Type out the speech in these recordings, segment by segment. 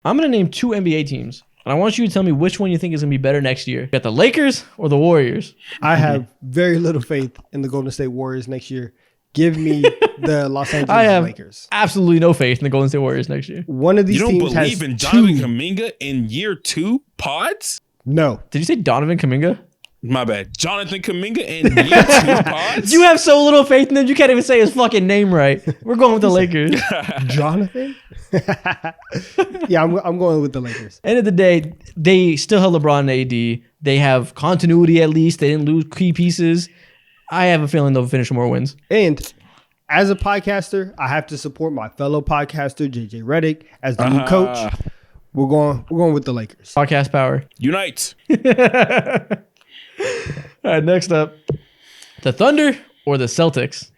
I'm going to name 2 NBA teams, and I want you to tell me which one you think is going to be better next year. You got the Lakers or the Warriors? I have very little faith in the Golden State Warriors next year. Give me the Los Angeles Lakers. Absolutely no faith in the Golden State Warriors next year. One of these teams You don't believe in Jonathan Kuminga in year 2 pods? No. Did you say Donovan Kuminga? My bad. Jonathan Kuminga in year 2 pods? You have so little faith in them, you can't even say his fucking name right. We're going with the Lakers. Jonathan? Yeah, I'm going with the Lakers. End of the day, they still have LeBron and AD. They have continuity at least. They didn't lose key pieces. I have a feeling they'll finish more wins. And as a podcaster, I have to support my fellow podcaster, JJ Redick, as the new coach. We're going with the Lakers. Podcast power. Unite. All right, next up. The Thunder or the Celtics?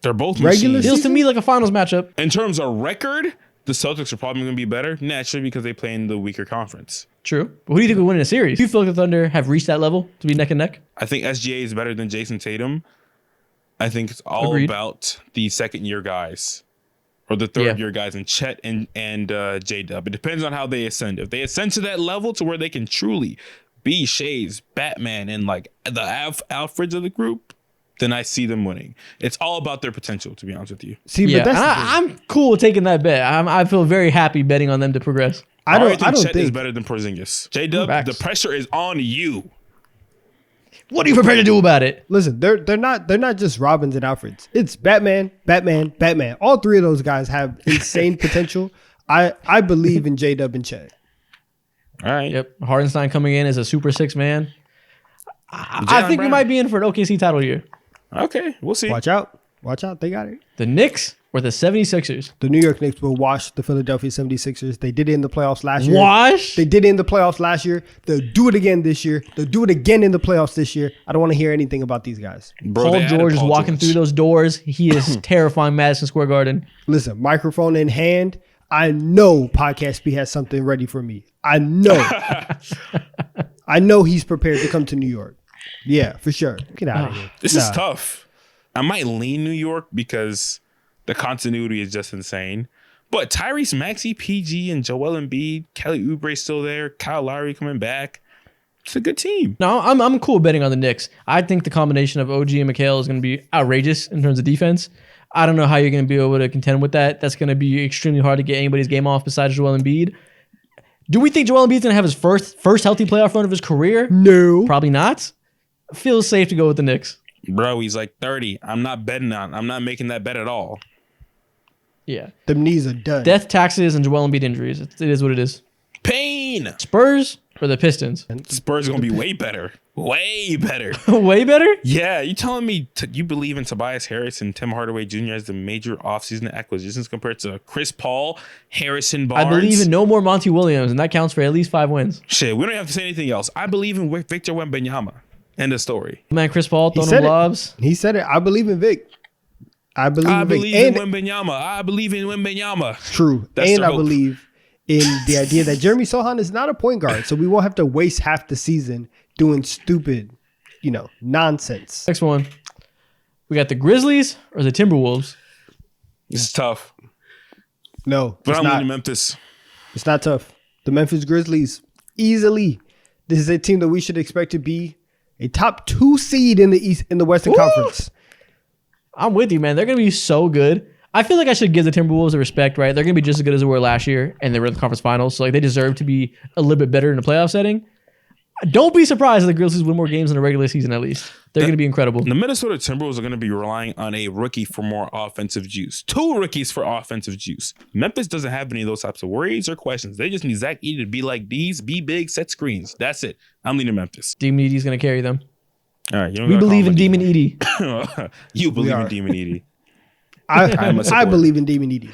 They're both regular. Feels to me like a finals matchup. In terms of record, the Celtics are probably going to be better, naturally, because they play in the weaker conference. True. But who do you think will win in a series? Do you feel like the Thunder have reached that level to be neck and neck? I think SGA is better than Jason Tatum. I think it's all about the second-year guys or the third-year guys in Chet and J-Dub. It depends on how they ascend. If they ascend to that level to where they can truly be Shay's Batman and like the Alfreds of the group, then I see them winning. It's all about their potential, to be honest with you. See, but I'm cool with taking that bet. I feel very happy betting on them to progress. I don't think Chet is better than Porzingis. J-Dub, the pressure is on you. What are you prepared to do about it? Listen, they're not just Robins and Alfreds. It's Batman, Batman, Batman. All three of those guys have insane potential. I believe in J-Dub and Chet. All right. Yep. Hardenstein coming in as a super six man. I think we might be in for an OKC title year. Okay, we'll see. Watch out. They got it. The Knicks or the 76ers? The New York Knicks will wash the Philadelphia 76ers. They did it in the playoffs last year. Wash? They did it in the playoffs last year. They'll do it again this year. They'll do it again in the playoffs this year. I don't want to hear anything about these guys. Bro, Paul George is walking through those doors. He is terrifying Madison Square Garden. Listen, microphone in hand. I know Podcast B has something ready for me. I know. I know he's prepared to come to New York. Yeah, for sure. Get out of here. This is tough. I might lean New York because the continuity is just insane. But Tyrese Maxey, PG, and Joel Embiid, Kelly Oubre still there, Kyle Lowry coming back. It's a good team. No, I'm cool betting on the Knicks. I think the combination of OG and McHale is going to be outrageous in terms of defense. I don't know how you're going to be able to contend with that. That's going to be extremely hard to get anybody's game off besides Joel Embiid. Do we think Joel Embiid's going to have his first healthy playoff run of his career? No. Probably not. Feels safe to go with the Knicks. Bro, he's like 30. I'm not making that bet at all. Yeah. Them knees are done. Death, taxes, and Joel Embiid injuries. It is what it is. Pain. Spurs or the Pistons? Spurs are going to be way better. Way better. Way better? Yeah. You telling me you believe in Tobias Harris and Tim Hardaway Jr. as the major offseason acquisitions compared to Chris Paul, Harrison Barnes? I believe in no more Monty Williams, and that counts for at least 5 wins. Shit, we don't have to say anything else. I believe in Victor Wembanyama. End of story. Man, Chris Paul throwing him lobs. He said it. I believe in Vic. I believe in Wembanyama. I believe in Wembanyama. True. That's and I believe in the idea that Jeremy Sohan is not a point guard, so we won't have to waste half the season doing stupid, nonsense. Next one. We got the Grizzlies or the Timberwolves? This is tough. No, but I'm leaning Memphis. It's not tough. The Memphis Grizzlies, easily. This is a team that we should expect to be a top 2 seed in the Western Conference. I'm with you, man. They're going to be so good. I feel like I should give the Timberwolves the respect, right? They're going to be just as good as they were last year, and they were in the conference finals, so they deserve to be a little bit better in a playoff setting. Don't be surprised if the Grizzlies win more games in the regular season, at least. They're going to be incredible. The Minnesota Timberwolves are going to be relying on a rookie for more offensive juice. 2 rookies for offensive juice. Memphis doesn't have any of those types of worries or questions. They just need Zach Edey to be like these, be big, set screens. That's it. I'm leaning Memphis. Demon Edey's going to carry them. All right. We believe in Demon Edey. You believe in Demon Edey. I believe in Demon Edey.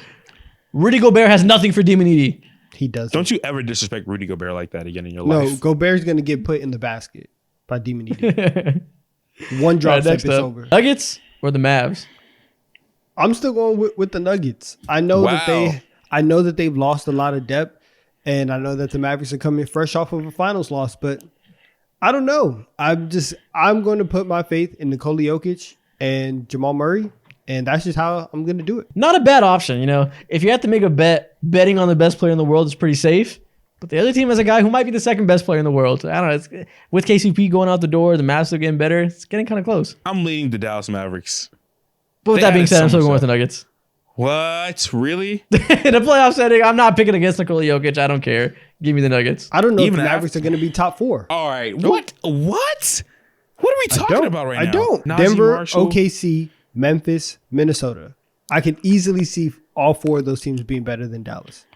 Rudy Gobert has nothing for Demon Edey. He does. Don't you ever disrespect Rudy Gobert like that again in your life. No, Gobert's going to get put in the basket by Demon Edey. One drop step, it's over. Nuggets or the Mavs? I'm still going with the Nuggets. I know that they've lost a lot of depth, and I know that the Mavericks are coming fresh off of a finals loss, but I don't know. I'm going to put my faith in Nikola Jokic and Jamal Murray, And that's just how I'm going to do it. Not a bad option, you know. If you have to make a bet, betting on the best player in the world is pretty safe. But the other team has a guy who might be the second best player in the world. I don't know. It's, with KCP going out the door, the Mavs are getting better. It's getting kind of close. I'm leading the Dallas Mavericks. But with that being said, I'm still going with the Nuggets. What? Really? In a playoff setting, I'm not picking against Nikola Jokic. I don't care. Give me the Nuggets. I don't know if the Mavericks are going to be top 4. All right. What? What? What are we talking about right now? I don't. Najee Denver, Marshall. OKC, Memphis, Minnesota. I can easily see all 4 of those teams being better than Dallas.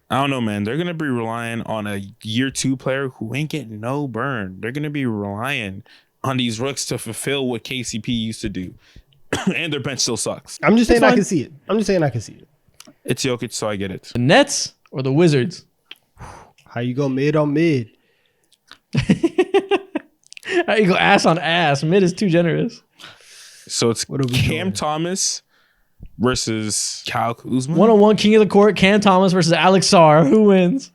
I don't know, man. They're going to be relying on a year 2 player who ain't getting no burn. They're going to be relying on these rooks to fulfill what KCP used to do. And their bench still sucks. I'm just saying I can see it. It's Jokic, so I get it. The Nets or the Wizards? How you go mid on mid? How you go ass on ass? Mid is too generous. So it's Cam Thomas versus Kyle Kuzma. 1-on-1 king of the court, Cam Thomas versus Alex Sarr. Who wins?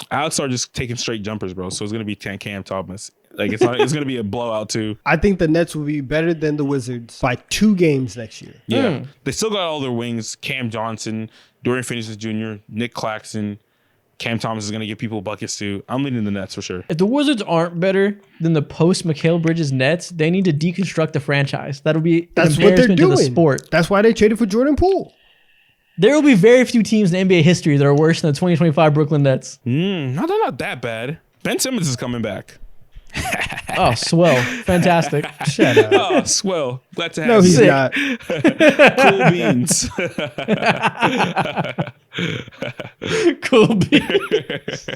Alex Sarr just taking straight jumpers, bro. So it's going to be Cam Thomas. Like it's going to be a blowout too. I think the Nets will be better than the Wizards by 2 games next year. Yeah. They still got all their wings. Cam Johnson, Dorian Finney-Smith Jr., Nick Claxton. Cam Thomas is going to give people buckets too. I'm leading the Nets for sure. If the Wizards aren't better than the post Mikal Bridges Nets, they need to deconstruct the franchise. That's what they're doing. To the sport. That's why they traded for Jordan Poole. There will be very few teams in NBA history that are worse than the 2025 Brooklyn Nets. No, they're not that bad. Ben Simmons is coming back. Oh, swell. Fantastic. Shut up. Oh, swell. Glad to have No, you. he's not. Cool beans. Cool beans.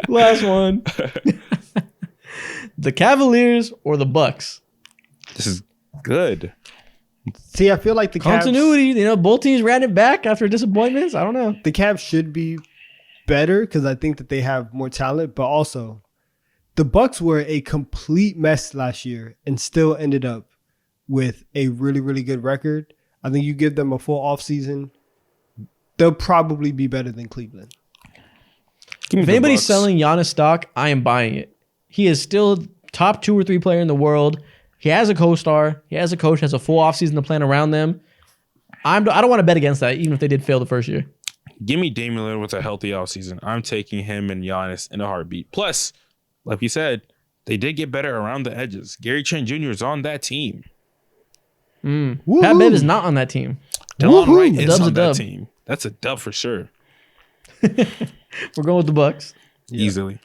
Last one. The Cavaliers or the Bucks? This is good. See, I feel like the Cavs, continuity. You know, both teams ran it back after disappointments. I don't know. the Cavs should be better because I think that they have more talent, but also the Bucks were a complete mess last year and still ended up with a really, really good record. I think you give them a full offseason, they'll probably be better than Cleveland. If anybody's selling Giannis stock, I am buying it. He is still top 2 or 3 player in the world. He has a co-star. He has a coach, has a full offseason to plan around them. I don't want to bet against that, even if they did fail the first year. Give me Damian Lillard with a healthy offseason. I'm taking him and Giannis in a heartbeat. Plus, like you said, they did get better around the edges. Gary Trent Jr. is on that team. Pat Bev is not on that team. Delon Wright is on that team. That's a dub for sure. We're going with the Bucks. Easily.